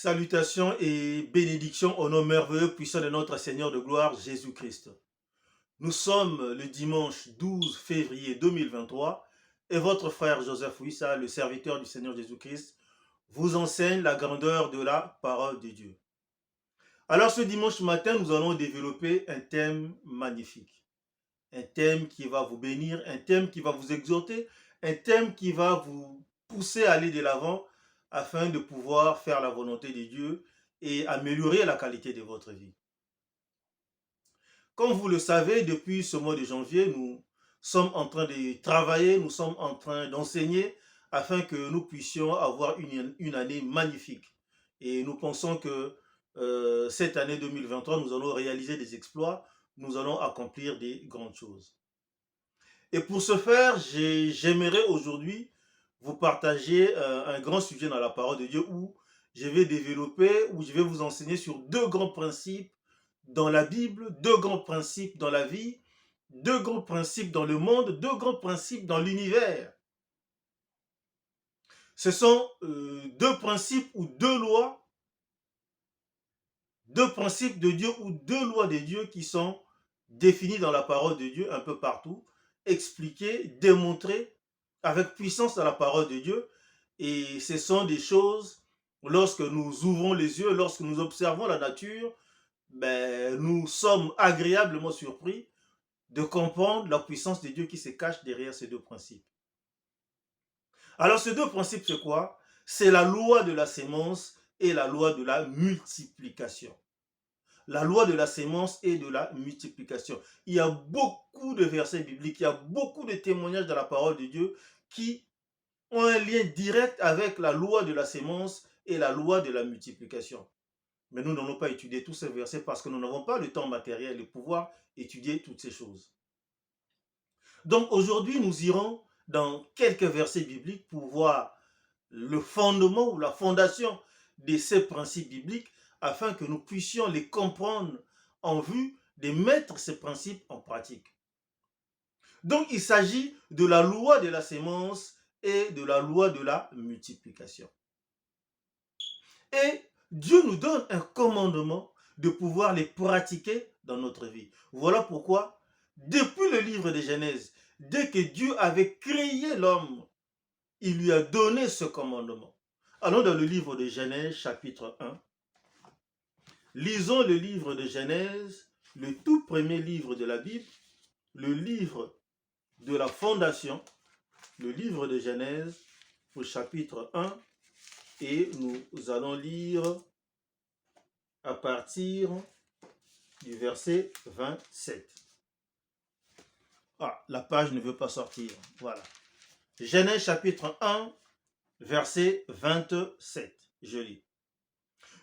Salutations et bénédictions au nom merveilleux puissant de notre Seigneur de gloire Jésus-Christ. Nous sommes le dimanche 12 février 2023 et votre frère Joseph Wissa, le serviteur du Seigneur Jésus-Christ, vous enseigne la grandeur de la parole de Dieu. Alors ce dimanche matin, nous allons développer un thème magnifique. Un thème qui va vous bénir, un thème qui va vous exhorter, un thème qui va vous pousser à aller de l'avant afin de pouvoir faire la volonté de Dieu et améliorer la qualité de votre vie. Comme vous le savez, depuis ce mois de janvier, nous sommes en train de travailler, nous sommes en train d'enseigner afin que nous puissions avoir une année magnifique. Et nous pensons que cette année 2023, nous allons réaliser des exploits, nous allons accomplir des grandes choses. Et pour ce faire, j'aimerais aujourd'hui vous partager un grand sujet dans la parole de Dieu où je vais développer, où je vais vous enseigner sur deux grands principes dans la Bible, deux grands principes dans la vie, deux grands principes dans le monde, deux grands principes dans l'univers. Ce sont deux principes ou deux principes de Dieu ou deux lois de Dieu qui sont définies dans la parole de Dieu un peu partout, expliquées, démontrées avec puissance dans la parole de Dieu. Et ce sont des choses, lorsque nous ouvrons les yeux, lorsque nous observons la nature, nous sommes agréablement surpris de comprendre la puissance de Dieu qui se cache derrière ces deux principes. Alors ces deux principes, c'est quoi? C'est la loi de la sémence et la loi de la multiplication. La loi de la sémence et de la multiplication. Il y a beaucoup de versets bibliques, il y a beaucoup de témoignages dans la parole de Dieu qui ont un lien direct avec la loi de la sémence et la loi de la multiplication. Mais nous n'allons pas étudier tous ces versets parce que nous n'avons pas le temps matériel de pouvoir étudier toutes ces choses. Donc aujourd'hui, nous irons dans quelques versets bibliques pour voir le fondement ou la fondation de ces principes bibliques afin que nous puissions les comprendre en vue de mettre ces principes en pratique. Donc il s'agit de la loi de la sémence et de la loi de la multiplication. Et Dieu nous donne un commandement de pouvoir les pratiquer dans notre vie. Voilà pourquoi, depuis le livre de Genèse, dès que Dieu avait créé l'homme, il lui a donné ce commandement. Allons dans le livre de Genèse, chapitre 1. Lisons le livre de Genèse, le tout premier livre de la Bible, le livre de la fondation, le livre de Genèse, au chapitre 1, et nous allons lire à partir du verset 27. Ah, la page ne veut pas sortir. Voilà. Genèse chapitre 1, verset 27. Je lis.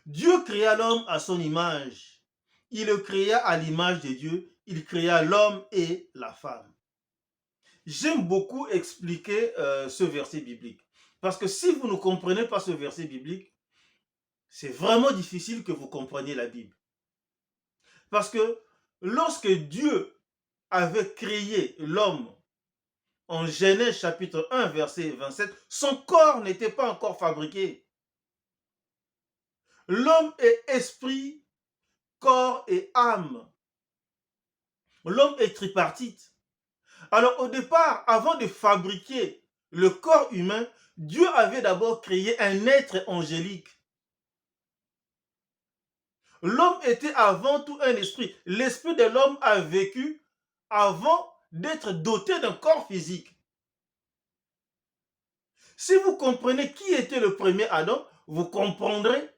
Dieu créa l'homme à son image. Il le créa à l'image de Dieu. Il créa l'homme et la femme. J'aime beaucoup expliquer ce verset biblique. Parce que si vous ne comprenez pas ce verset biblique, c'est vraiment difficile que vous compreniez la Bible. Parce que lorsque Dieu avait créé l'homme en Genèse chapitre 1 verset 27, son corps n'était pas encore fabriqué. L'homme est esprit, corps et âme. L'homme est tripartite. Alors au départ, avant de fabriquer le corps humain, Dieu avait d'abord créé un être angélique. L'homme était avant tout un esprit. L'esprit de l'homme a vécu avant d'être doté d'un corps physique. Si vous comprenez qui était le premier Adam, vous comprendrez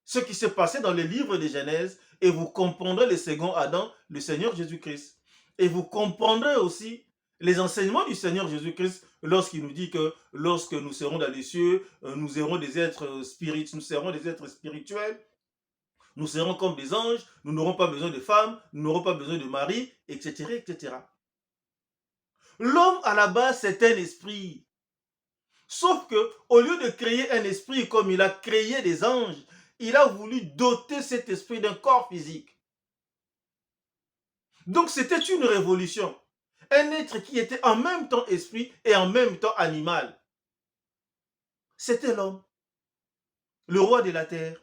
ce qui s'est passé dans le livre de Genèse et vous comprendrez le second Adam, le Seigneur Jésus-Christ. Et vous comprendrez aussi les enseignements du Seigneur Jésus-Christ lorsqu'il nous dit que lorsque nous serons dans les cieux, nous serons des êtres spirituels, nous serons comme des anges, nous n'aurons pas besoin de femmes, nous n'aurons pas besoin de mari, etc., etc. L'homme, à la base, c'est un esprit. Sauf que, au lieu de créer un esprit comme il a créé des anges, il a voulu doter cet esprit d'un corps physique. Donc, c'était une révolution. Un être qui était en même temps esprit et en même temps animal. C'était l'homme, le roi de la terre.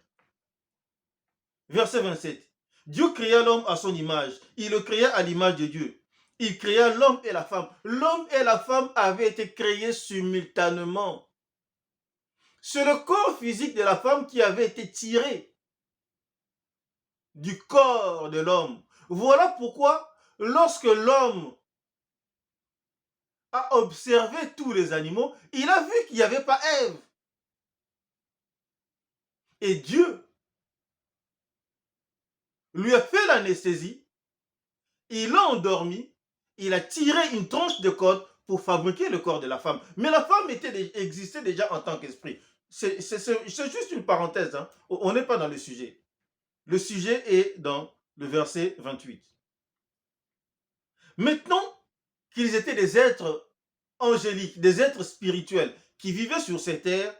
Verset 27. Dieu créa l'homme à son image. Il le créa à l'image de Dieu. Il créa l'homme et la femme. L'homme et la femme avaient été créés simultanément. C'est le corps physique de la femme qui avait été tiré du corps de l'homme. Voilà pourquoi, lorsque l'homme a observé tous les animaux, il a vu qu'il n'y avait pas Ève. Et Dieu lui a fait l'anesthésie, il l'a endormi, il a tiré une tranche de corde pour fabriquer le corps de la femme. Mais la femme existait déjà en tant qu'esprit. C'est juste une parenthèse, hein. On n'est pas dans le sujet. Le sujet est dans le verset 28. Maintenant qu'ils étaient des êtres angéliques, des êtres spirituels qui vivaient sur cette terre,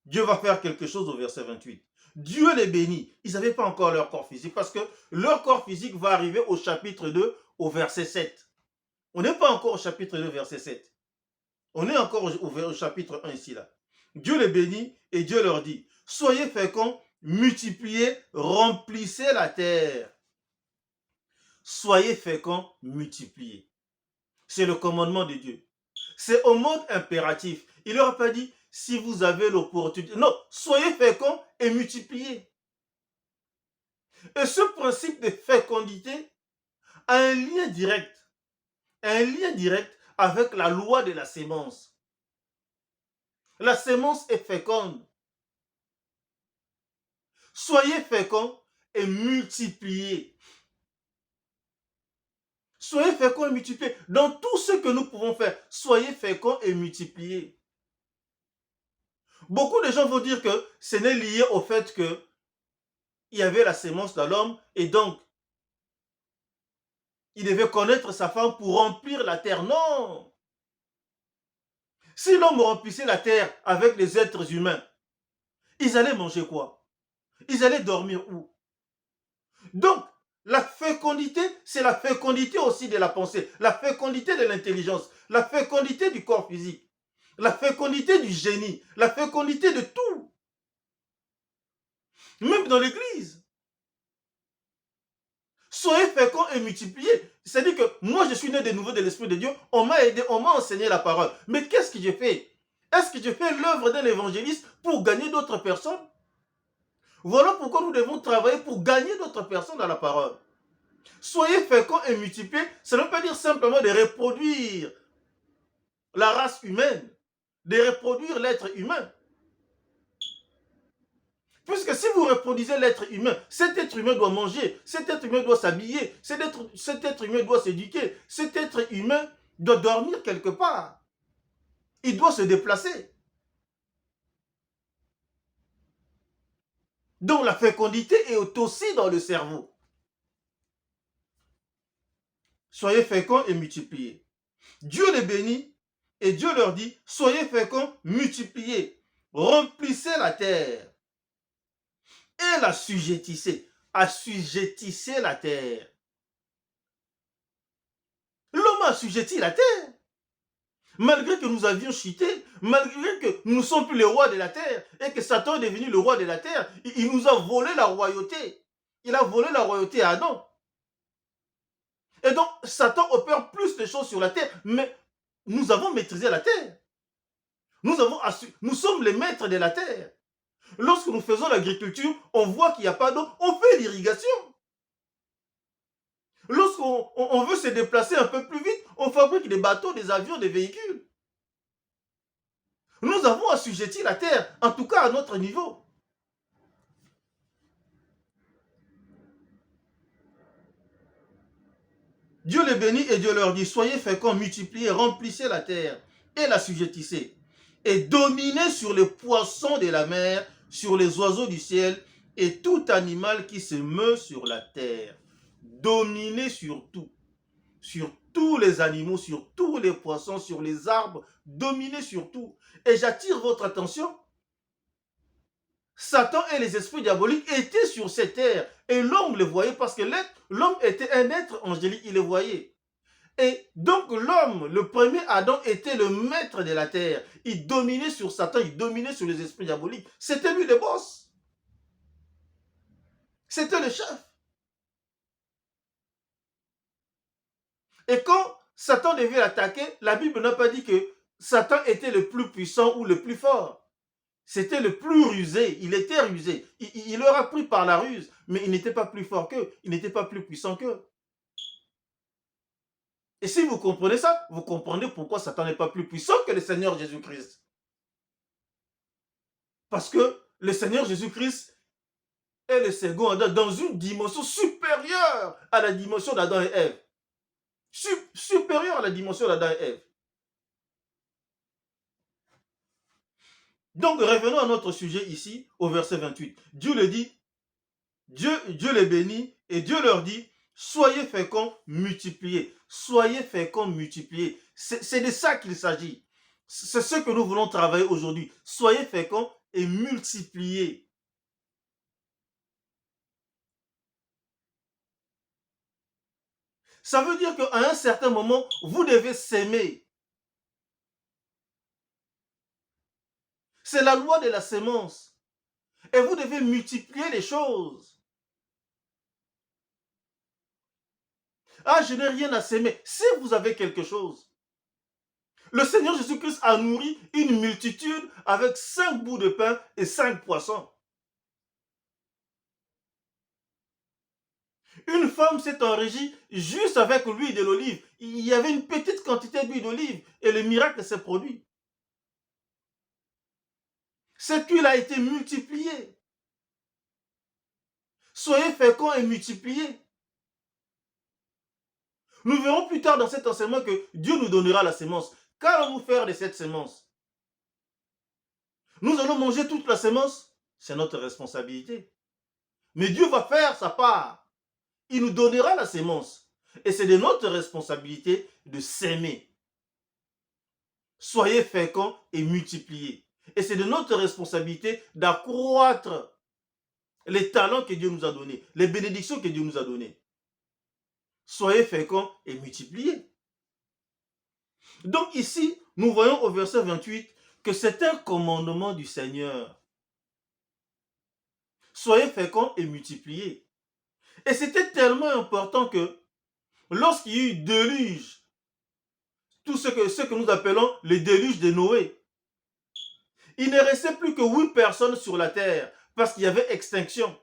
Dieu va faire quelque chose au verset 28. Dieu les bénit. Ils n'avaient pas encore leur corps physique parce que leur corps physique va arriver au chapitre 2, au verset 7. On n'est pas encore au chapitre 2, verset 7. On est encore au chapitre 1 ici, là. Dieu les bénit et Dieu leur dit, soyez féconds, multipliez, remplissez la terre. Soyez féconds, multipliez. C'est le commandement de Dieu. C'est au mode impératif. Il leur a pas dit, si vous avez l'opportunité. Non, soyez féconds et multipliez. Et ce principe de fécondité a un lien direct avec la loi de la sémence. La sémence est féconde. Soyez féconds et multipliez. Soyez féconds et multipliez. Dans tout ce que nous pouvons faire, soyez féconds et multipliez. Beaucoup de gens vont dire que ce n'est lié au fait qu'il y avait la sémence dans l'homme et donc il devait connaître sa femme pour remplir la terre. Non! Si l'homme remplissait la terre avec les êtres humains, ils allaient manger quoi? Ils allaient dormir où? Donc, la fécondité, c'est la fécondité aussi de la pensée, la fécondité de l'intelligence, la fécondité du corps physique, la fécondité du génie, la fécondité de tout. Même dans l'église. Soyez féconds et multipliez. C'est-à-dire que moi, je suis né de nouveau de l'Esprit de Dieu. On m'a aidé, on m'a enseigné la parole. Mais qu'est-ce que j'ai fait? Est-ce que je fais l'œuvre d'un évangéliste pour gagner d'autres personnes? Voilà pourquoi nous devons travailler pour gagner d'autres personnes dans la parole. Soyez féconds et multipliez. Ça ne veut pas dire simplement de reproduire la race humaine, de reproduire l'être humain. Puisque si vous reproduisez l'être humain, cet être humain doit manger, cet être humain doit s'habiller, cet être humain doit s'éduquer, cet être humain doit dormir quelque part. Il doit se déplacer. Donc la fécondité est aussi dans le cerveau. Soyez féconds et multipliez. Dieu les bénit et Dieu leur dit, soyez féconds, multipliez, remplissez la terre et l'assujettissez. Assujettissez la terre. L'homme a assujetti la terre. Malgré que nous avions chuté, malgré que nous ne sommes plus les rois de la terre et que Satan est devenu le roi de la terre, il nous a volé la royauté. Il a volé la royauté à Adam. Et donc, Satan opère plus de choses sur la terre, mais nous avons maîtrisé la terre. Nous sommes les maîtres de la terre. Lorsque nous faisons l'agriculture, on voit qu'il n'y a pas d'eau, on fait l'irrigation. Lorsqu'on veut se déplacer un peu plus vite, on fabrique des bateaux, des avions, des véhicules. Nous avons assujetti la terre, en tout cas à notre niveau. Dieu les bénit et Dieu leur dit, soyez féconds, multipliez, remplissez la terre et l'assujettissez. Et dominez sur les poissons de la mer, sur les oiseaux du ciel et tout animal qui se meut sur la terre. Dominez sur tout. Sur tous les animaux, sur tous les poissons, sur les arbres, dominez sur tout. Et j'attire votre attention. Satan et les esprits diaboliques étaient sur cette terre et l'homme les voyait parce que l'homme était un être angélique, il les voyait. Et donc l'homme, le premier Adam, était le maître de la terre. Il dominait sur Satan, il dominait sur les esprits diaboliques. C'était lui le boss. C'était le chef. Et quand Satan devait l'attaquer, la Bible n'a pas dit que Satan était le plus puissant ou le plus fort. C'était le plus rusé. Il était rusé. Il leur a pris par la ruse, mais il n'était pas plus fort qu'eux. Il n'était pas plus puissant qu'eux. Et si vous comprenez ça, vous comprenez pourquoi Satan n'est pas plus puissant que le Seigneur Jésus-Christ. Parce que le Seigneur Jésus-Christ est le second Adam dans une dimension supérieure à la dimension d'Adam et Ève. Supérieure à la dimension d'Adam et Ève. Donc revenons à notre sujet ici, au verset 28. Dieu le dit, Dieu les bénit et Dieu leur dit, soyez féconds, multipliez. Soyez féconds, multipliez. C'est de ça qu'il s'agit. C'est ce que nous voulons travailler aujourd'hui. Soyez féconds et multipliez. Ça veut dire qu'à un certain moment, vous devez s'aimer. C'est la loi de la sémence. Et vous devez multiplier les choses. Ah, je n'ai rien à s'aimer. Si vous avez quelque chose, le Seigneur Jésus-Christ a nourri une multitude avec 5 bouts de pain et 5 poissons. Une femme s'est enrichie juste avec l'huile de l'olive. Il y avait une petite quantité d'huile d'olive et le miracle s'est produit. Cette huile a été multipliée. Soyez féconds et multipliez. Nous verrons plus tard dans cet enseignement que Dieu nous donnera la sémence. Qu'allons-nous faire de cette sémence? Nous allons manger toute la sémence? C'est notre responsabilité. Mais Dieu va faire sa part. Il nous donnera la sémence. Et c'est de notre responsabilité de s'aimer. Soyez féconds et multipliez. Et c'est de notre responsabilité d'accroître les talents que Dieu nous a donnés, les bénédictions que Dieu nous a données. Soyez féconds et multipliez. Donc ici, nous voyons au verset 28 que c'est un commandement du Seigneur. Soyez féconds et multipliez. Et c'était tellement important que lorsqu'il y a eu déluge, tout ce que nous appelons le déluge de Noé, il ne restait plus que 8 personnes sur la terre parce qu'il y avait extinction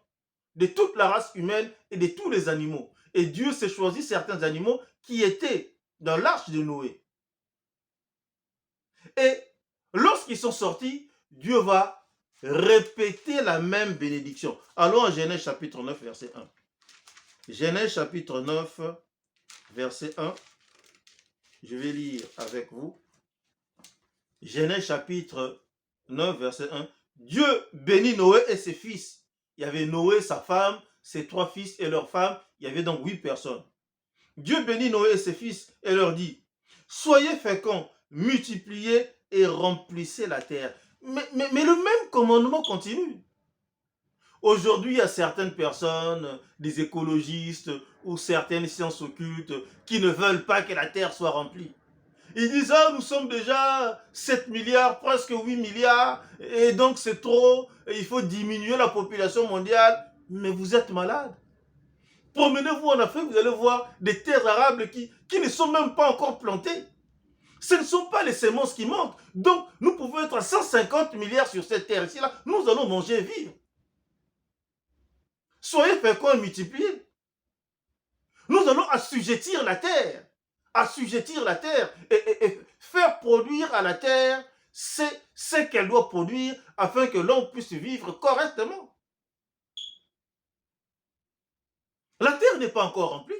de toute la race humaine et de tous les animaux. Et Dieu s'est choisi certains animaux qui étaient dans l'arche de Noé. Et lorsqu'ils sont sortis, Dieu va répéter la même bénédiction. Allons à Genèse chapitre 9, verset 1. Genèse chapitre 9, verset 1. Je vais lire avec vous. Genèse chapitre 9, verset 1. Dieu bénit Noé et ses fils. Il y avait Noé, sa femme, ses 3 fils et leurs femmes. Il y avait donc 8 personnes. Dieu bénit Noé et ses fils et leur dit, soyez féconds, multipliez et remplissez la terre. Mais le même commandement continue. Aujourd'hui, il y a certaines personnes, des écologistes ou certaines sciences occultes qui ne veulent pas que la terre soit remplie. Ils disent, ah, nous sommes déjà 7 milliards, presque 8 milliards, et donc c'est trop, et il faut diminuer la population mondiale. Mais vous êtes malade. Promenez-vous en Afrique, vous allez voir des terres arables qui ne sont même pas encore plantées. Ce ne sont pas les semences qui manquent. Donc, nous pouvons être à 150 milliards sur cette terre ici, là, nous allons manger et vivre. Soyez féconds et multipliez. Nous allons assujettir la terre. Assujettir la terre et faire produire à la terre ce qu'elle doit produire afin que l'homme puisse vivre correctement. La terre n'est pas encore remplie.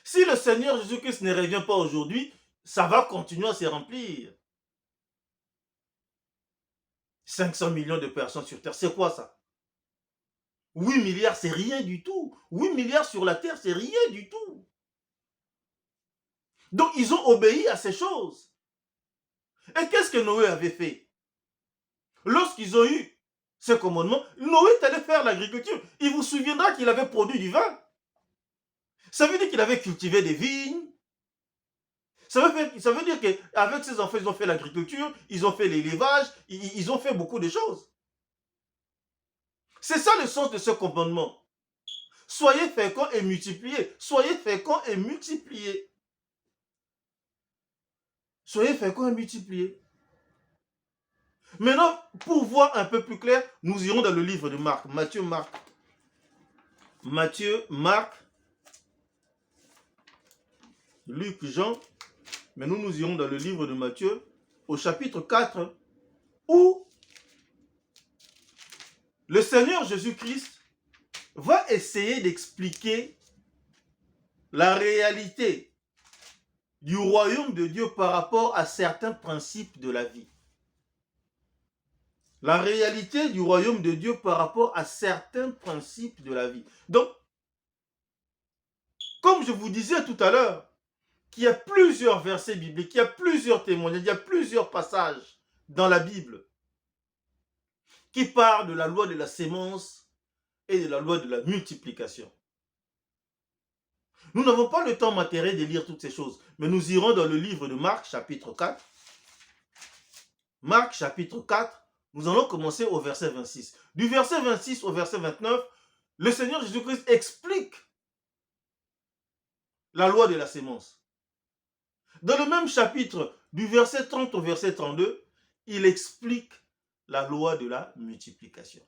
Si le Seigneur Jésus-Christ ne revient pas aujourd'hui, ça va continuer à se remplir. 500 millions de personnes sur Terre, c'est quoi ça? 8 milliards, c'est rien du tout. 8 milliards sur la Terre, c'est rien du tout. Donc, ils ont obéi à ces choses. Et qu'est-ce que Noé avait fait? Lorsqu'ils ont eu ce commandement, Noé est allé faire l'agriculture. Il vous souviendra qu'il avait produit du vin. Ça veut dire qu'il avait cultivé des vignes. Ça veut dire qu'avec ses enfants, ils ont fait l'agriculture, ils ont fait l'élevage, ils ont fait beaucoup de choses. C'est ça le sens de ce commandement. Soyez féconds et multipliez. Soyez féconds et multipliez. Soyez féconds et multipliez. Maintenant, pour voir un peu plus clair, nous irons dans le livre de Marc. Matthieu, Marc, Luc, Jean. Mais nous irons dans le livre de Matthieu, au chapitre 4, où le Seigneur Jésus-Christ va essayer d'expliquer la réalité du royaume de Dieu par rapport à certains principes de la vie. La réalité du royaume de Dieu par rapport à certains principes de la vie. Donc, comme je vous disais tout à l'heure, qu'il y a plusieurs versets bibliques, il y a plusieurs témoignages, il y a plusieurs passages dans la Bible qui parlent de la loi de la sémence et de la loi de la multiplication. Nous n'avons pas le temps matériel de lire toutes ces choses, mais nous irons dans le livre de Marc, chapitre 4. Marc, chapitre 4, nous allons commencer au verset 26. Du verset 26 au verset 29, le Seigneur Jésus-Christ explique la loi de la sémence. Dans le même chapitre, du verset 30 au verset 32, il explique la loi de la multiplication.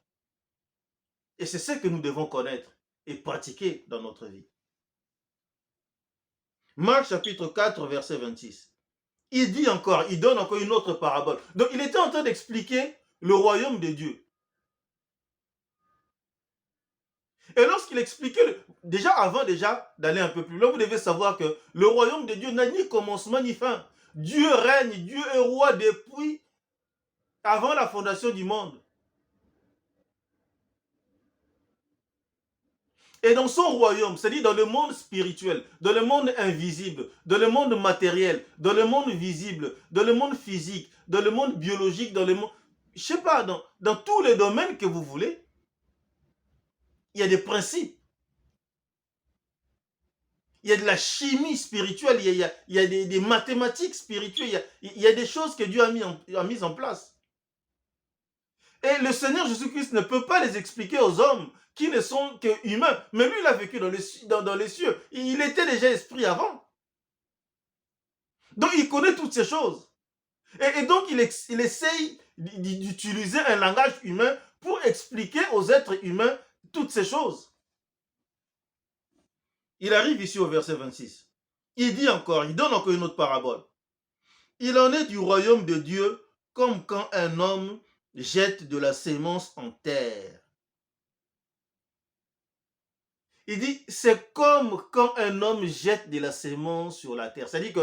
Et c'est ce que nous devons connaître et pratiquer dans notre vie. Marc chapitre 4, verset 26. Il dit encore, il donne encore une autre parabole. Donc il était en train d'expliquer le royaume de Dieu. Et lorsqu'il expliquait, avant d'aller un peu plus loin, vous devez savoir que le royaume de Dieu n'a ni commencement ni fin. Dieu règne, Dieu est roi depuis avant la fondation du monde. Et dans son royaume, c'est-à-dire dans le monde spirituel, dans le monde invisible, dans le monde matériel, dans le monde visible, dans le monde physique, dans le monde biologique, dans le monde... Je sais pas, dans tous les domaines que vous voulez, il y a des principes. Il y a de la chimie spirituelle, il y a des mathématiques spirituelles, il y a des choses que Dieu a mis en place. Et le Seigneur Jésus-Christ ne peut pas les expliquer aux hommes qui ne sont qu'humains. Mais lui, il a vécu dans les cieux. Il était déjà esprit avant. Donc, il connaît toutes ces choses. Et donc, il essaye d'utiliser un langage humain pour expliquer aux êtres humains toutes ces choses. Il arrive ici au verset 26. Il dit encore, il donne encore une autre parabole. Il en est du royaume de Dieu comme quand un homme jette de la sémence en terre. Il dit, c'est comme quand un homme jette de la sémence sur la terre. C'est-à-dire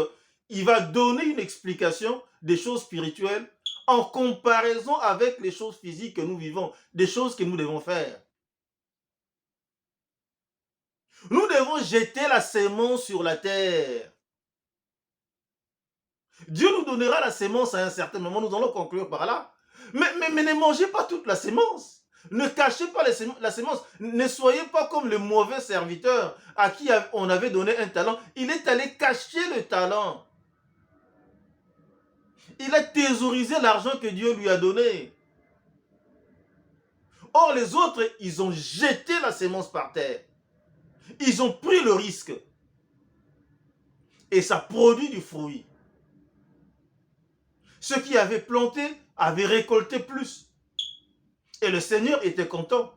qu'il va donner une explication des choses spirituelles en comparaison avec les choses physiques que nous vivons, des choses que nous devons faire. Nous devons jeter la sémence sur la terre. Dieu nous donnera la sémence à un certain moment, nous allons conclure par là. Mais ne mangez pas toute la sémence. Ne cachez pas la sémence. Ne soyez pas comme le mauvais serviteur à qui on avait donné un talent. Il est allé cacher le talent. Il a thésaurisé l'argent que Dieu lui a donné. Or, les autres, ils ont jeté la sémence par terre. Ils ont pris le risque. Et ça produit du fruit. Ceux qui avaient planté avaient récolté plus. Et le Seigneur était content.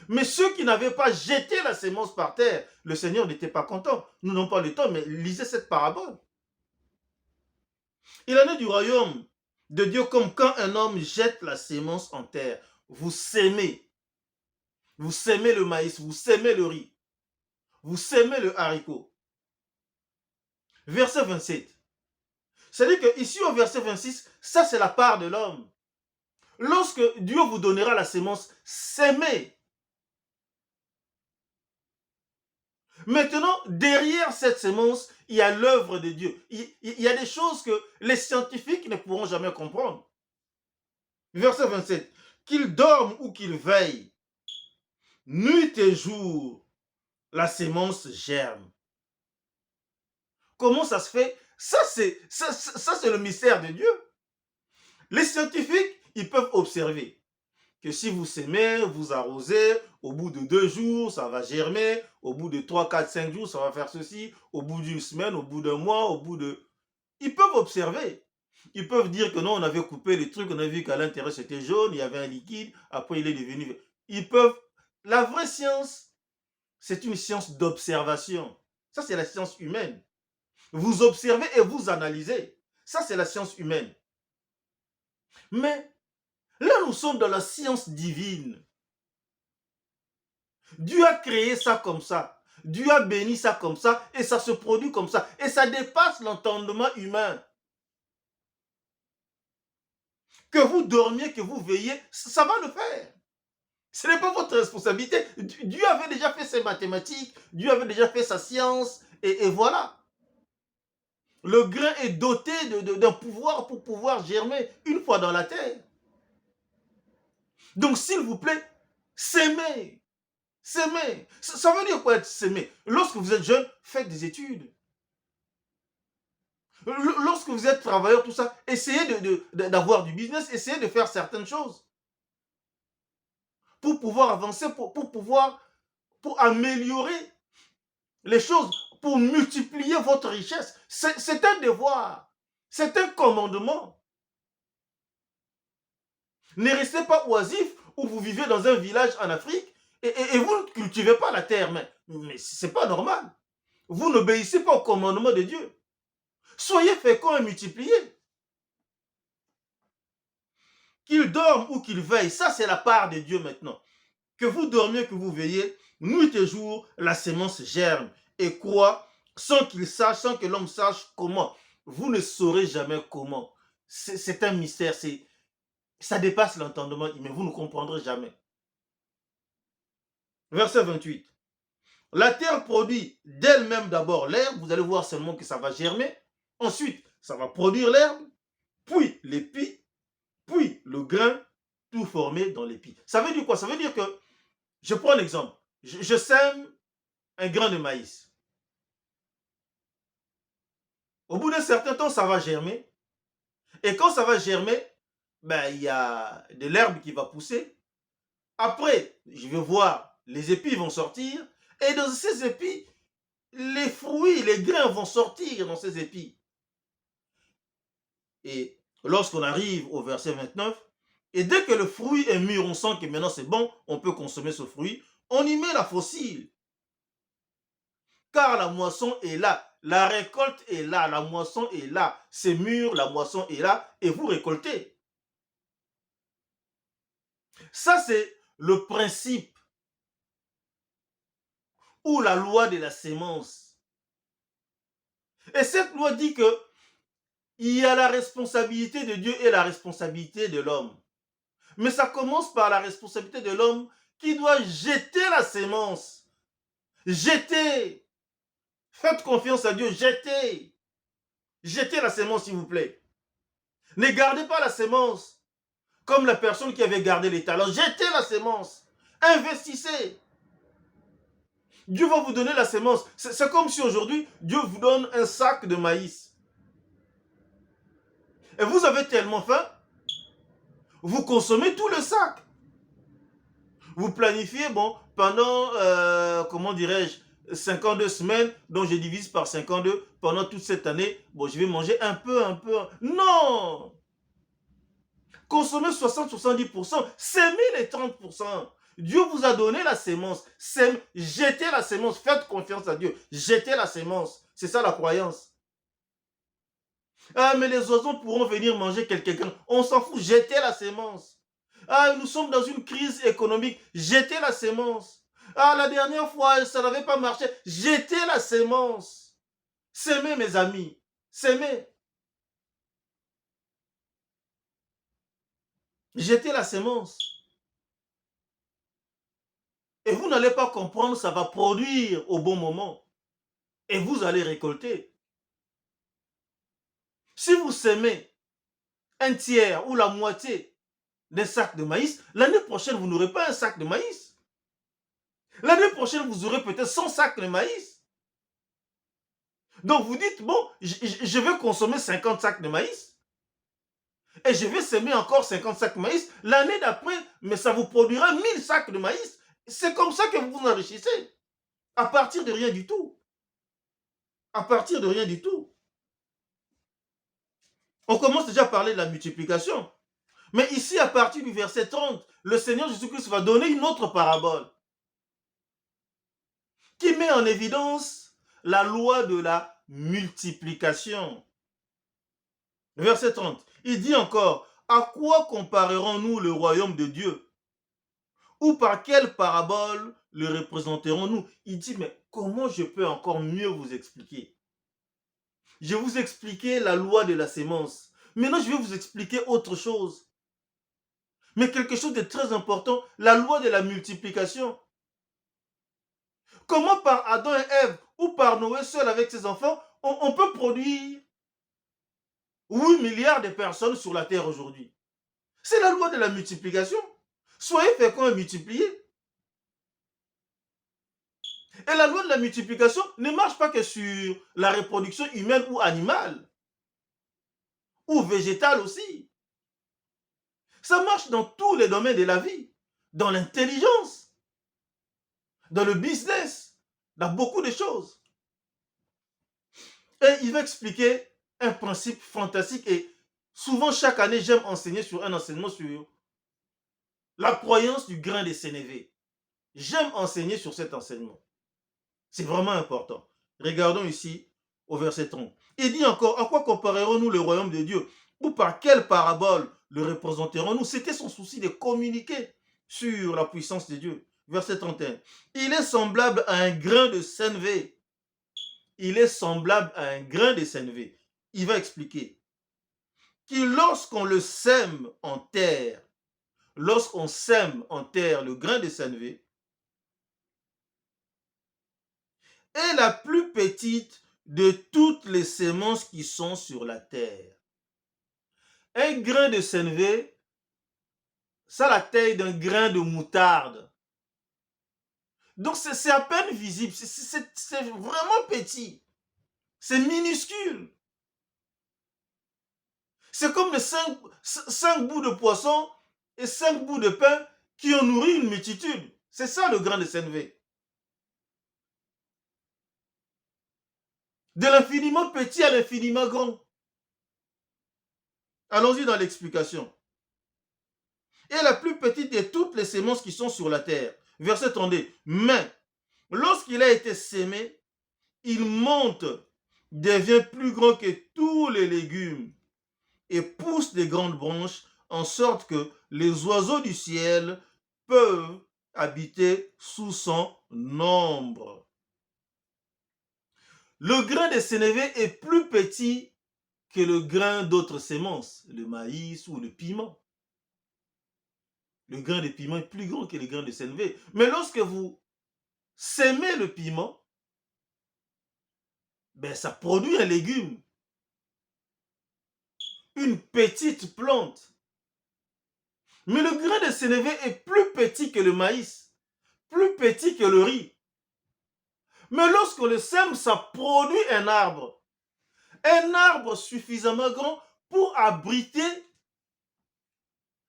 Mais ceux qui n'avaient pas jeté la sémence par terre, le Seigneur n'était pas content. Nous n'avons pas le temps, mais lisez cette parabole. Il en est du royaume de Dieu comme quand un homme jette la sémence en terre. Vous sémez le maïs, vous sémez le riz, vous sémez le haricot. Verset 27. C'est-à-dire qu'ici au verset 26, ça c'est la part de l'homme. Lorsque Dieu vous donnera la sémence, sémez. Maintenant, derrière cette sémence, il y a l'œuvre de Dieu. Il y a des choses que les scientifiques ne pourront jamais comprendre. Verset 27. Qu'il dorme ou qu'il veille, nuit et jour, la sémence germe. Comment ça se fait? Ça, c'est le mystère de Dieu. Les scientifiques, ils peuvent observer que si vous semez, vous arrosez, au bout de 2 jours, ça va germer, au bout de 3, 4, 5 jours, ça va faire ceci, au bout d'une semaine, au bout d'un mois, au bout de... Ils peuvent observer. Ils peuvent dire que non, on avait coupé les trucs, on a vu qu'à l'intérieur c'était jaune, il y avait un liquide, après il est devenu... Ils peuvent... La vraie science, c'est une science d'observation. Ça, c'est la science humaine. Vous observez et vous analysez. Ça, c'est la science humaine. Mais là, nous sommes dans la science divine. Dieu a créé ça comme ça. Dieu a béni ça comme ça et ça se produit comme ça. Et ça dépasse l'entendement humain. Que vous dormiez, que vous veillez, ça va le faire. Ce n'est pas votre responsabilité. Dieu avait déjà fait ses mathématiques, Dieu avait déjà fait sa science, et voilà. Le grain est doté d'un pouvoir pour pouvoir germer une fois dans la terre. Donc, s'il vous plaît, s'aimer. S'aimer. Ça veut dire quoi être s'aimer? Lorsque vous êtes jeune, faites des études. Lorsque vous êtes travailleur, tout ça, essayez d'avoir du business, essayez de faire certaines choses pour pouvoir avancer, pour améliorer les choses, pour multiplier votre richesse. C'est un devoir, c'est un commandement. Ne restez pas oisif où vous vivez dans un village en Afrique et vous ne cultivez pas la terre. Mais ce n'est pas normal. Vous n'obéissez pas au commandement de Dieu. Soyez féconds et multipliez. Qu'il dorme ou qu'il veille, ça c'est la part de Dieu maintenant. Que vous dormiez, que vous veillez, nuit et jour, la sémence germe et croît sans qu'il sache, sans que l'homme sache comment. Vous ne saurez jamais comment. C'est un mystère, ça dépasse l'entendement humain, vous ne comprendrez jamais. Verset 28. La terre produit d'elle-même d'abord l'herbe, vous allez voir seulement que ça va germer. Ensuite, ça va produire l'herbe, puis l'épi, puis le grain, tout formé dans l'épi. Ça veut dire quoi? Ça veut dire que, je prends un exemple, je sème un grain de maïs. Au bout d'un certain temps, ça va germer. Et quand ça va germer, ben, il y a de l'herbe qui va pousser. Après, je vais voir, les épis vont sortir. Et dans ces épis, les fruits, les grains vont sortir dans ces épis. Et lorsqu'on arrive au verset 29, et dès que le fruit est mûr, on sent que maintenant c'est bon, on peut consommer ce fruit, on y met la faucille. Car la moisson est là, la récolte est là, la moisson est là, c'est mûr, la moisson est là, et vous récoltez. Ça, c'est le principe ou la loi de la sémence. Et cette loi dit que il y a la responsabilité de Dieu et la responsabilité de l'homme. Mais ça commence par la responsabilité de l'homme qui doit jeter la sémence. Jetez. Faites confiance à Dieu, jetez. Jetez la sémence, s'il vous plaît. Ne gardez pas la sémence comme la personne qui avait gardé les talents. Jetez la sémence. Investissez. Dieu va vous donner la sémence. C'est comme si aujourd'hui, Dieu vous donne un sac de maïs. Et vous avez tellement faim, vous consommez tout le sac. Vous planifiez, bon, pendant, comment dirais-je, 52 semaines, dont je divise par 52, pendant toute cette année, bon, je vais manger un peu. Non! Consommez 60-70%, sémez les 30%. Dieu vous a donné la sémence. Jetez la sémence, faites confiance à Dieu. Jetez la sémence. C'est ça la croyance. Ah, mais les oiseaux pourront venir manger quelqu'un. On s'en fout, jetez la sémence. Ah, nous sommes dans une crise économique. Jetez la sémence. Ah, la dernière fois, ça n'avait pas marché. Jetez la sémence. S'aimer, mes amis. S'aimer. Jetez la sémence. Et vous n'allez pas comprendre, ça va produire au bon moment. Et vous allez récolter. Si vous semez un tiers ou la moitié d'un sac de maïs, l'année prochaine, vous n'aurez pas un sac de maïs. L'année prochaine, vous aurez peut-être 100 sacs de maïs. Donc vous dites, bon, je vais consommer 50 sacs de maïs. et je vais semer encore 50 sacs de maïs. L'année d'après, mais ça vous produira 1000 sacs de maïs. C'est comme ça que vous vous enrichissez. À partir de rien du tout. À partir de rien du tout. On commence déjà à parler de la multiplication. Mais ici, à partir du verset 30, le Seigneur Jésus-Christ va donner une autre parabole qui met en évidence la loi de la multiplication. Verset 30, il dit encore, à quoi comparerons-nous le royaume de Dieu? Ou par quelle parabole le représenterons-nous? Il dit, mais comment je peux encore mieux vous expliquer? Je vous expliquais la loi de la sémence. Maintenant, je vais vous expliquer autre chose. Mais quelque chose de très important, la loi de la multiplication. Comment par Adam et Ève ou par Noé seul avec ses enfants, on peut produire 8 milliards de personnes sur la terre aujourd'hui? C'est la loi de la multiplication. Soyez féconds et multipliez. Et la loi de la multiplication ne marche pas que sur la reproduction humaine ou animale, ou végétale aussi. Ça marche dans tous les domaines de la vie, dans l'intelligence, dans le business, dans beaucoup de choses. Et il va expliquer un principe fantastique et souvent chaque année j'aime enseigner sur un enseignement sur la croyance du grain de sénévé. J'aime enseigner sur cet enseignement. C'est vraiment important. Regardons ici au verset 30. Il dit encore, à quoi comparerons-nous le royaume de Dieu? Ou par quelle parabole le représenterons-nous? C'était son souci de communiquer sur la puissance de Dieu. Verset 31. Il est semblable à un grain de sénévé. Il est semblable à un grain de sénévé. Il va expliquer que lorsqu'on le sème en terre, lorsqu'on sème en terre le grain de sénévé, est la plus petite de toutes les semences qui sont sur la terre. Un grain de sénévé, ça a la taille d'un grain de moutarde. Donc c'est à peine visible, c'est vraiment petit. C'est minuscule. C'est comme les 5 bouts de poisson et 5 bouts de pain qui ont nourri une multitude. C'est ça le grain de sénévé. De l'infiniment petit à l'infiniment grand. Allons-y dans l'explication. Et la plus petite de toutes les semences qui sont sur la terre. Verset 32. Mais lorsqu'il a été sémé, il monte, devient plus grand que tous les légumes et pousse des grandes branches en sorte que les oiseaux du ciel peuvent habiter sous son ombre. Le grain de sénévé est plus petit que le grain d'autres semences, le maïs ou le piment. Le grain de piment est plus grand que le grain de sénévé. Mais lorsque vous sémez le piment, ben ça produit un légume. Une petite plante. Mais le grain de sénévé est plus petit que le maïs, plus petit que le riz. Mais lorsque le sème, ça produit un arbre suffisamment grand pour abriter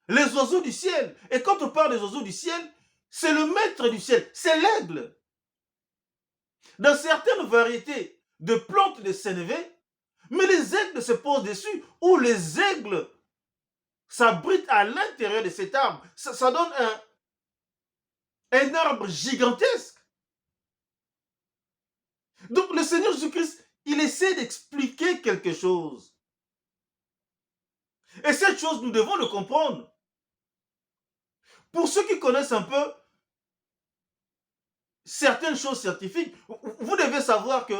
les oiseaux du ciel. Et quand on parle des oiseaux du ciel, c'est le maître du ciel, c'est l'aigle. Dans certaines variétés de plantes de sénévé, mais les aigles se posent dessus, ou les aigles s'abritent à l'intérieur de cet arbre. Ça donne un arbre gigantesque. Donc le Seigneur Jésus-Christ, il essaie d'expliquer quelque chose. Et cette chose, nous devons le comprendre. Pour ceux qui connaissent un peu certaines choses scientifiques, vous devez savoir que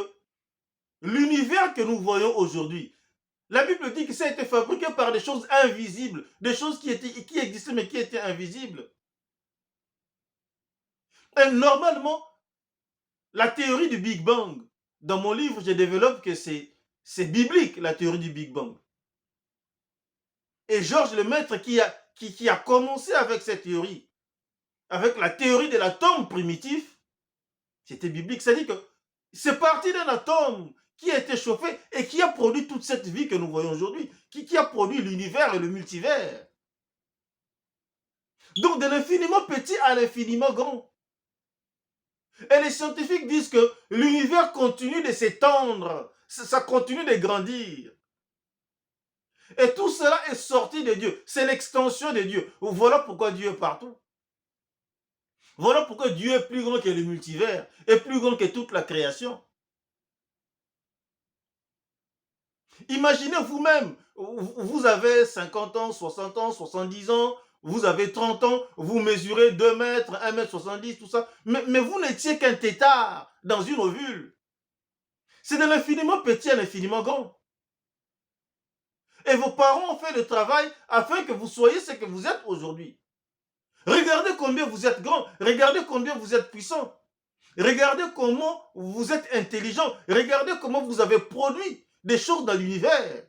l'univers que nous voyons aujourd'hui, la Bible dit que ça a été fabriqué par des choses invisibles, des choses qui existaient mais qui étaient invisibles. Et normalement, la théorie du Big Bang, dans mon livre, je développe que c'est biblique, la théorie du Big Bang. Et Georges Lemaître qui a commencé avec cette théorie, avec la théorie de l'atome primitif, c'était biblique. C'est-à-dire que c'est parti d'un atome qui a été chauffé et qui a produit toute cette vie que nous voyons aujourd'hui, qui a produit l'univers et le multivers. Donc de l'infiniment petit à l'infiniment grand. Et les scientifiques disent que l'univers continue de s'étendre, ça continue de grandir. Et tout cela est sorti de Dieu. C'est l'extension de Dieu. Voilà pourquoi Dieu est partout. Voilà pourquoi Dieu est plus grand que le multivers, et plus grand que toute la création. Imaginez vous-même, vous avez 50 ans, 60 ans, 70 ans, vous avez 30 ans, vous mesurez 2 mètres, 1 mètre 70, tout ça, mais vous n'étiez qu'un tétard dans une ovule. C'est de l'infiniment petit à l'infiniment grand. Et vos parents ont fait le travail afin que vous soyez ce que vous êtes aujourd'hui. Regardez combien vous êtes grand, regardez combien vous êtes puissant. Regardez comment vous êtes intelligent, regardez comment vous avez produit des choses dans l'univers.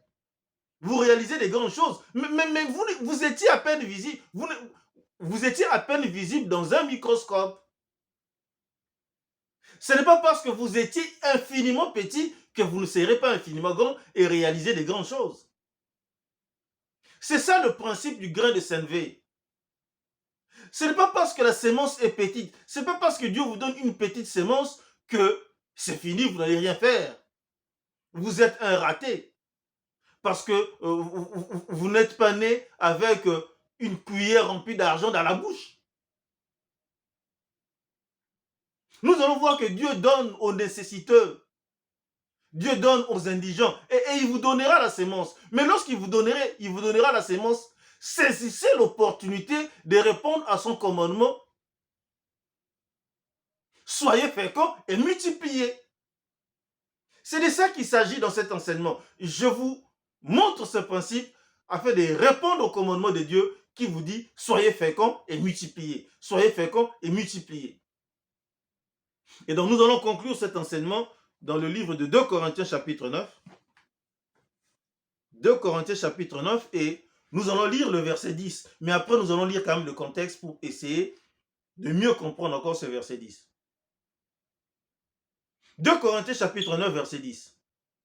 Vous réalisez des grandes choses, mais vous étiez à peine visible. Vous étiez à peine visible dans un microscope. Ce n'est pas parce que vous étiez infiniment petit que vous ne serez pas infiniment grand et réaliser des grandes choses. C'est ça le principe du grain de sénévé. Ce n'est pas parce que la sémence est petite, ce n'est pas parce que Dieu vous donne une petite sémence que c'est fini, vous n'allez rien faire. Vous êtes un raté. Parce que vous n'êtes pas né avec une cuillère remplie d'argent dans la bouche. Nous allons voir que Dieu donne aux nécessiteux. Dieu donne aux indigents. Et il vous donnera la sémence. Mais lorsqu'il vous donnera la sémence, saisissez l'opportunité de répondre à son commandement. Soyez féconds et multipliez. C'est de ça qu'il s'agit dans cet enseignement. Je vous montre ce principe afin de répondre au commandement de Dieu qui vous dit soyez féconds et multipliez. Soyez féconds et multipliez. Et donc nous allons conclure cet enseignement dans le livre de 2 Corinthiens chapitre 9. 2 Corinthiens chapitre 9 et nous allons lire le verset 10. Mais après nous allons lire quand même le contexte pour essayer de mieux comprendre encore ce verset 10. 2 Corinthiens chapitre 9 verset 10.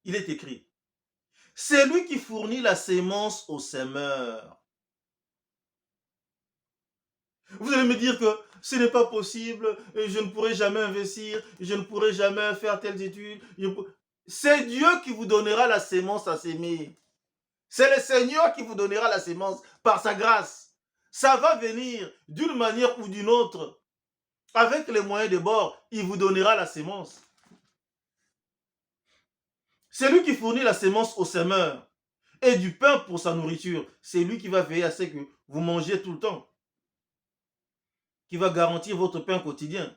Il est écrit: c'est lui qui fournit la sémence au semeur. Vous allez me dire que ce n'est pas possible, je ne pourrai jamais investir, je ne pourrai jamais faire telles études. C'est Dieu qui vous donnera la sémence à s'aimer. C'est le Seigneur qui vous donnera la sémence par sa grâce. Ça va venir d'une manière ou d'une autre. Avec les moyens de bord, il vous donnera la sémence. C'est lui qui fournit la sémence au semeur et du pain pour sa nourriture. C'est lui qui va veiller à ce que vous mangez tout le temps, qui va garantir votre pain quotidien.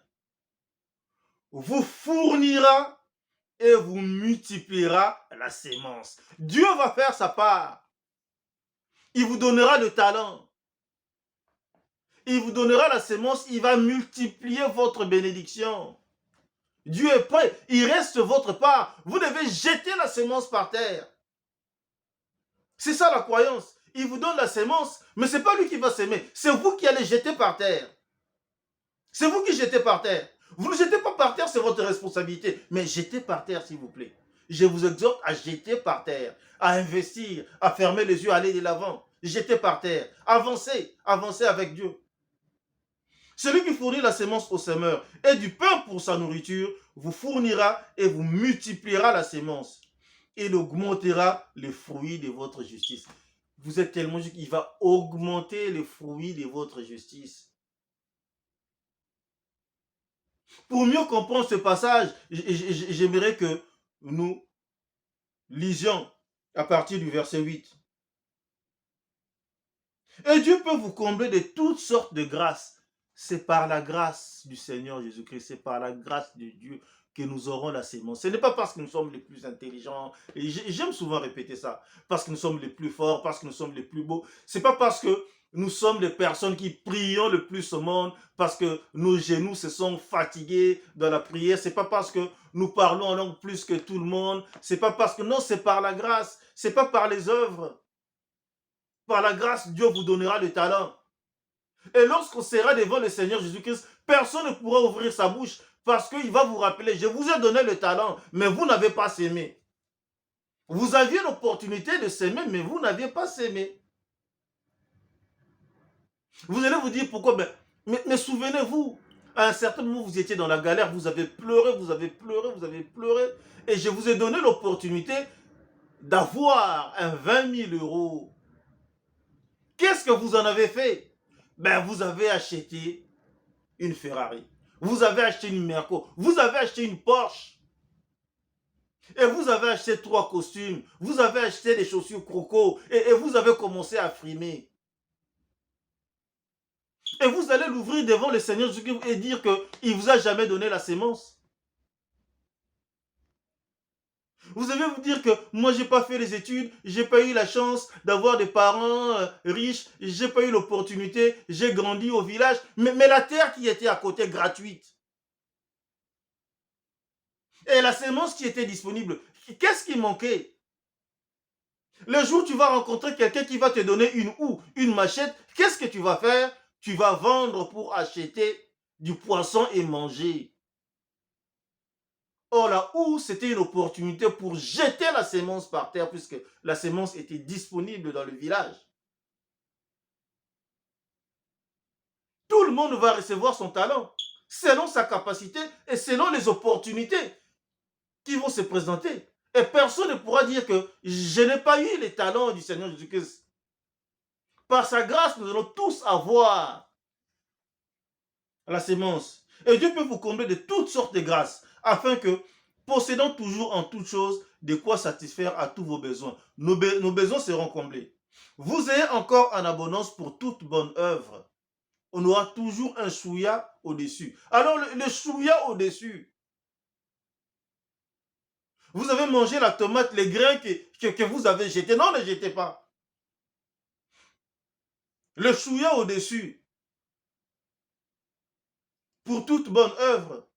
Vous fournira et vous multipliera la sémence. Dieu va faire sa part. Il vous donnera le talent. Il vous donnera la sémence. Il va multiplier votre bénédiction. Dieu est prêt. Il reste votre part. Vous devez jeter la sémence par terre. C'est ça la croyance. Il vous donne la sémence, mais ce n'est pas lui qui va s'aimer. C'est vous qui allez jeter par terre. C'est vous qui jetez par terre. Vous ne jetez pas par terre, c'est votre responsabilité. Mais jetez par terre, s'il vous plaît. Je vous exhorte à jeter par terre, à investir, à fermer les yeux, à aller de l'avant. Jetez par terre. Avancez, avancez avec Dieu. Celui qui fournit la sémence au semeur et du pain pour sa nourriture vous fournira et vous multipliera la sémence. Il augmentera les fruits de votre justice. Vous êtes tellement juste qu'il va augmenter les fruits de votre justice. Pour mieux comprendre ce passage, j'aimerais que nous lisions à partir du verset 8. Et Dieu peut vous combler de toutes sortes de grâces. C'est par la grâce du Seigneur Jésus-Christ, c'est par la grâce de Dieu que nous aurons la sémence. Ce n'est pas parce que nous sommes les plus intelligents, et j'aime souvent répéter ça, parce que nous sommes les plus forts, parce que nous sommes les plus beaux. Ce n'est pas parce que nous sommes les personnes qui prions le plus au monde, parce que nos genoux se sont fatigués dans la prière. Ce n'est pas parce que nous parlons en langue plus que tout le monde. Ce n'est pas parce que, non, c'est par la grâce. Ce n'est pas par les œuvres. Par la grâce, Dieu vous donnera le talent. Et lorsqu'on sera devant le Seigneur Jésus-Christ, personne ne pourra ouvrir sa bouche parce qu'il va vous rappeler, je vous ai donné le talent, mais vous n'avez pas s'aimé. Vous aviez l'opportunité de s'aimer, mais vous n'aviez pas s'aimer. Vous allez vous dire pourquoi, mais souvenez-vous, à un certain moment, vous étiez dans la galère, vous avez pleuré, vous avez pleuré, vous avez pleuré, et je vous ai donné l'opportunité d'avoir un 20 000 euros. Qu'est-ce que vous en avez fait? Ben, vous avez acheté une Ferrari, vous avez acheté une Merco, vous avez acheté une Porsche, et vous avez acheté 3 costumes, vous avez acheté des chaussures Croco, et vous avez commencé à frimer. Et vous allez l'ouvrir devant le Seigneur Jésus et dire qu'il ne vous a jamais donné la sémence. Vous allez vous dire que moi, je n'ai pas fait les études, je n'ai pas eu la chance d'avoir des parents riches, je n'ai pas eu l'opportunité, j'ai grandi au village, mais la terre qui était à côté gratuite, et la sémence qui était disponible, qu'est-ce qui manquait? Le jour où tu vas rencontrer quelqu'un qui va te donner une houe, une machette, qu'est-ce que tu vas faire? Tu vas vendre pour acheter du poisson et manger. Or, la houe, c'était une opportunité pour jeter la sémence par terre, puisque la sémence était disponible dans le village. Tout le monde va recevoir son talent, selon sa capacité et selon les opportunités qui vont se présenter. Et personne ne pourra dire que je n'ai pas eu les talents du Seigneur Jésus-Christ. Par sa grâce, nous allons tous avoir la sémence. Et Dieu peut vous combler de toutes sortes de grâces, afin que, possédant toujours en toutes choses de quoi satisfaire à tous vos besoins, nos besoins seront comblés. Vous ayez encore en abondance pour toute bonne œuvre. On aura toujours un chouïa au-dessus. Alors, le chouïa au-dessus, vous avez mangé la tomate, les grains que vous avez jetés. Non, ne jetez pas. Le chouïa au-dessus, pour toute bonne œuvre.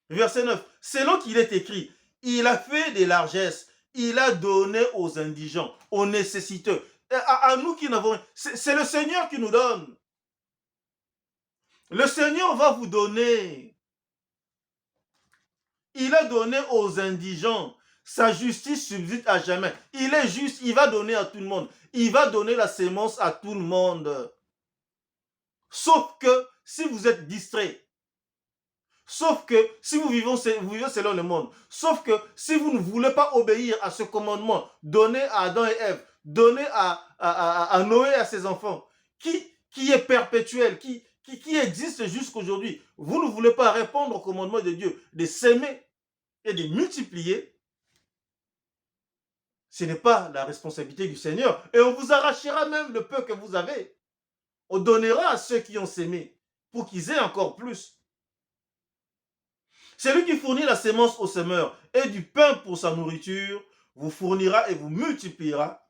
Verset 9. Selon qu'il est écrit, il a fait des largesses, il a donné aux indigents, aux nécessiteux. À nous qui n'avons rien. C'est le Seigneur qui nous donne. Le Seigneur va vous donner. Il a donné aux indigents. Sa justice subsiste à jamais. Il est juste, il va donner à tout le monde. Il va donner la sémence à tout le monde. Sauf que si vous êtes distrait, sauf que si vous vivez selon le monde, sauf que si vous ne voulez pas obéir à ce commandement donné à Adam et Ève, donné à Noé et à ses enfants, qui est perpétuel, qui existe jusqu'aujourd'hui, vous ne voulez pas répondre au commandement de Dieu, de s'aimer et de multiplier, ce n'est pas la responsabilité du Seigneur. Et on vous arrachera même le peu que vous avez. On donnera à ceux qui ont s'aimé pour qu'ils aient encore plus. Celui qui fournit la sémence au semeur et du pain pour sa nourriture vous fournira et vous multipliera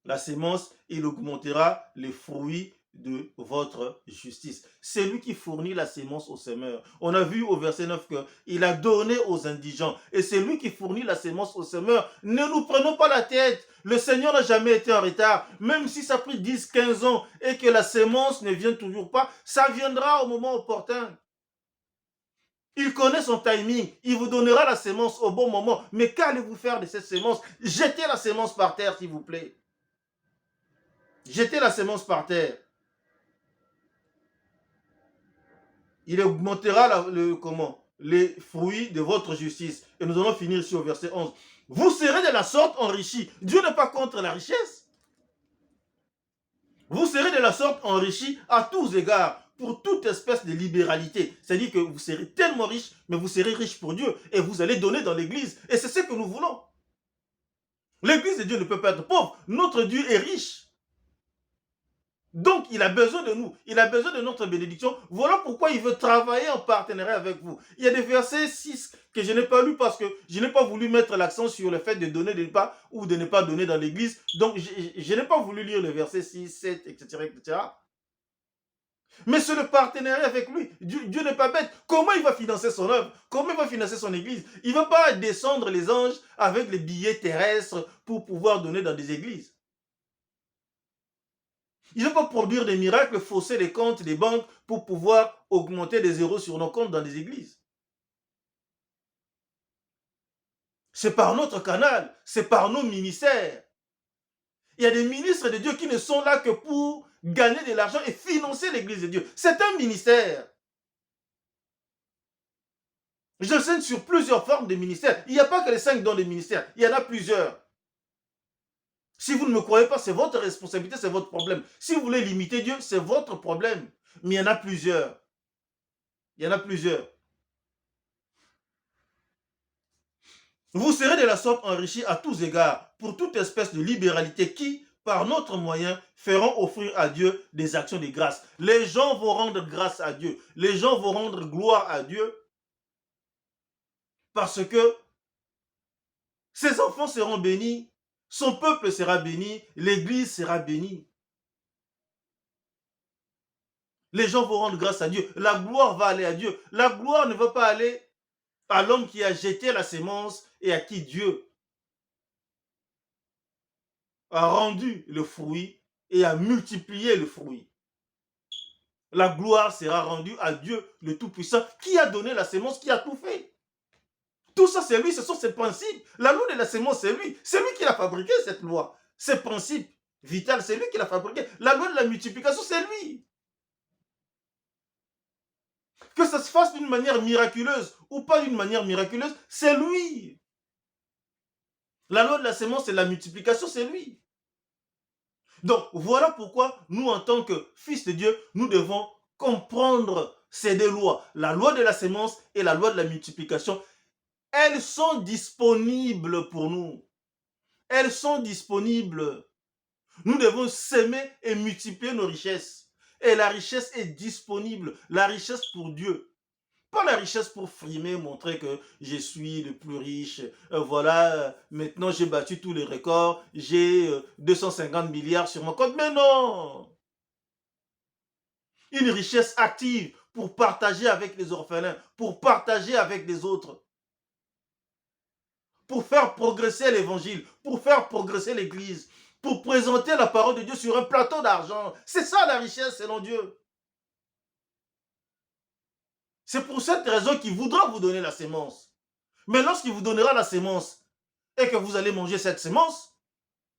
la sémence, il augmentera les fruits de votre justice. C'est lui qui fournit la sémence au semeur. On a vu au verset 9 qu'il a donné aux indigents. Et c'est lui qui fournit la sémence au semeur. Ne nous prenons pas la tête. Le Seigneur n'a jamais été en retard. Même si ça a pris 10, 15 ans et que la sémence ne vient toujours pas, ça viendra au moment opportun. Il connaît son timing. Il vous donnera la sémence au bon moment. Mais qu'allez-vous faire de cette sémence? Jetez la sémence par terre, s'il vous plaît. Jetez la sémence par terre. Il augmentera les fruits de votre justice. Et nous allons finir ici au verset 11. Vous serez de la sorte enrichis. Dieu n'est pas contre la richesse. Vous serez de la sorte enrichis à tous égards, pour toute espèce de libéralité. C'est-à-dire que vous serez tellement riche, mais vous serez riche pour Dieu. Et vous allez donner dans l'église. Et c'est ce que nous voulons. L'église de Dieu ne peut pas être pauvre. Notre Dieu est riche. Donc, il a besoin de nous. Il a besoin de notre bénédiction. Voilà pourquoi il veut travailler en partenariat avec vous. Il y a des versets 6 que je n'ai pas lus parce que je n'ai pas voulu mettre l'accent sur le fait de donner, de ne pas, ou de ne pas donner dans l'église. Donc, je n'ai pas voulu lire les versets 6, 7, etc., etc. Mais c'est le partenariat avec lui. Dieu n'est pas bête. Comment il va financer son œuvre? Comment il va financer son église? Il ne va pas descendre les anges avec les billets terrestres pour pouvoir donner dans des églises. Il ne va pas produire des miracles, fausser les comptes des banques pour pouvoir augmenter des zéros sur nos comptes dans des églises. C'est par notre canal, c'est par nos ministères. Il y a des ministres de Dieu qui ne sont là que pour gagner de l'argent et financer l'église de Dieu. C'est un ministère. J'enseigne sur plusieurs formes de ministères. Il n'y a pas que les 5 dons de ministère, il y en a plusieurs. Si vous ne me croyez pas, c'est votre responsabilité, c'est votre problème. Si vous voulez limiter Dieu, c'est votre problème. Mais il y en a plusieurs. Il y en a plusieurs. Vous serez de la sorte enrichis à tous égards pour toute espèce de libéralité qui, par notre moyen, feront offrir à Dieu des actions de grâce. Les gens vont rendre grâce à Dieu. Les gens vont rendre gloire à Dieu parce que ses enfants seront bénis, son peuple sera béni, l'église sera bénie. Les gens vont rendre grâce à Dieu. La gloire va aller à Dieu. La gloire ne va pas aller à l'homme qui a jeté la sémence et à qui Dieu a rendu le fruit et a multiplié le fruit. La gloire sera rendue à Dieu le Tout-Puissant qui a donné la sémence, qui a tout fait. Tout ça, c'est lui, ce sont ses principes. La loi de la sémence, c'est lui. C'est lui qui a fabriqué cette loi. Ses principes vitaux, c'est lui qui l'a fabriqué. La loi de la multiplication, c'est lui. Que ça se fasse d'une manière miraculeuse ou pas d'une manière miraculeuse, c'est lui. La loi de la sémence et la multiplication, c'est lui. Donc, voilà pourquoi nous, en tant que fils de Dieu, nous devons comprendre ces deux lois. La loi de la sémence et la loi de la multiplication. Elles sont disponibles pour nous. Elles sont disponibles. Nous devons s'aimer et multiplier nos richesses. Et la richesse est disponible. La richesse pour Dieu. Pas la richesse pour frimer, montrer que je suis le plus riche. Voilà, maintenant j'ai battu tous les records. J'ai 250 milliards sur mon compte. Mais non! Une richesse active pour partager avec les orphelins, pour partager avec les autres. Pour faire progresser l'évangile, pour faire progresser l'église, pour présenter la parole de Dieu sur un plateau d'argent. C'est ça la richesse selon Dieu. C'est pour cette raison qu'il voudra vous donner la sémence. Mais lorsqu'il vous donnera la sémence et que vous allez manger cette sémence,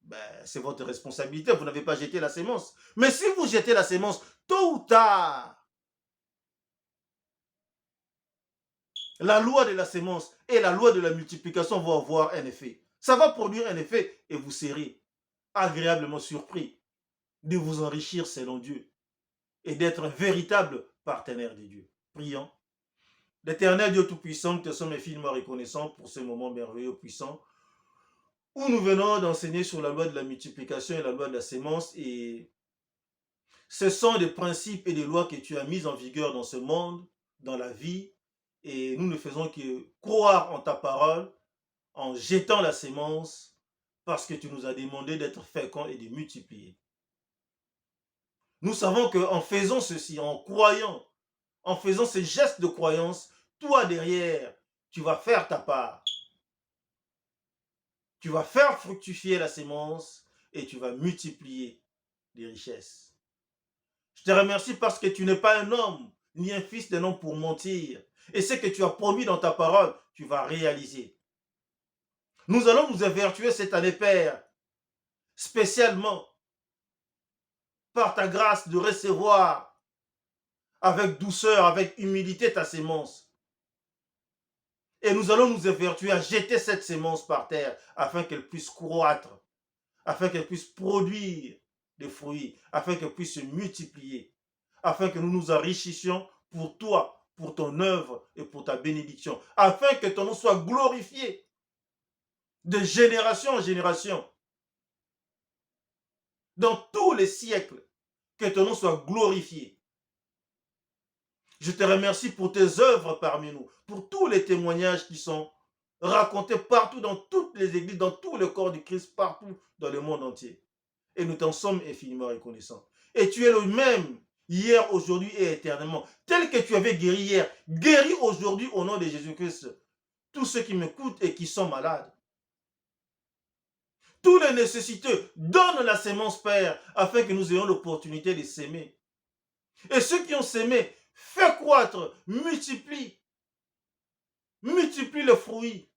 ben, c'est votre responsabilité, vous n'avez pas jeté la sémence. Mais si vous jetez la sémence, tôt ou tard, la loi de la sémence et la loi de la multiplication vont avoir un effet. Ça va produire un effet et vous serez agréablement surpris de vous enrichir selon Dieu et d'être un véritable partenaire de Dieu. Prions. L'Éternel Dieu Tout-Puissant, te sommes infiniment reconnaissants pour ce moment merveilleux, puissant, où nous venons d'enseigner sur la loi de la multiplication et la loi de la sémence. Et ce sont des principes et des lois que tu as mis en vigueur dans ce monde, dans la vie. Et nous ne faisons que croire en ta parole, en jetant la sémence, parce que tu nous as demandé d'être féconds et de multiplier. Nous savons qu'en faisant ceci, en croyant, en faisant ces gestes de croyance, toi derrière, tu vas faire ta part. Tu vas faire fructifier la sémence et tu vas multiplier les richesses. Je te remercie parce que tu n'es pas un homme, ni un fils d'un homme pour mentir. Et ce que tu as promis dans ta parole, tu vas réaliser. Nous allons nous évertuer cette année, Père, spécialement par ta grâce de recevoir avec douceur, avec humilité ta sémence. Et nous allons nous évertuer à jeter cette sémence par terre afin qu'elle puisse croître, afin qu'elle puisse produire des fruits, afin qu'elle puisse se multiplier, afin que nous nous enrichissions pour toi, pour ton œuvre et pour ta bénédiction, afin que ton nom soit glorifié de génération en génération, dans tous les siècles, que ton nom soit glorifié. Je te remercie pour tes œuvres parmi nous, pour tous les témoignages qui sont racontés partout dans toutes les églises, dans tout le corps du Christ, partout dans le monde entier. Et nous t'en sommes infiniment reconnaissants. Et tu es le même hier, aujourd'hui et éternellement. Tel que tu avais guéri hier, guéris aujourd'hui au nom de Jésus-Christ tous ceux qui m'écoutent et qui sont malades. Tous les nécessiteux, donne la sémence, Père, afin que nous ayons l'opportunité de s'aimer. Et ceux qui ont sémé, fais croître, multiplie le fruit,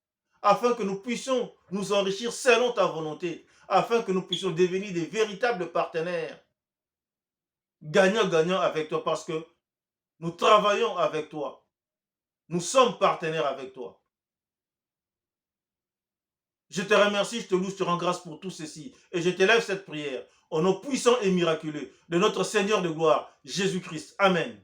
afin que nous puissions nous enrichir selon ta volonté, afin que nous puissions devenir des véritables partenaires, gagnant-gagnant avec toi, parce que nous travaillons avec toi. Nous sommes partenaires avec toi. Je te remercie, je te loue, je te rends grâce pour tout ceci. Et je t'élève cette prière au nom puissant et miraculeux de notre Seigneur de gloire, Jésus-Christ. Amen.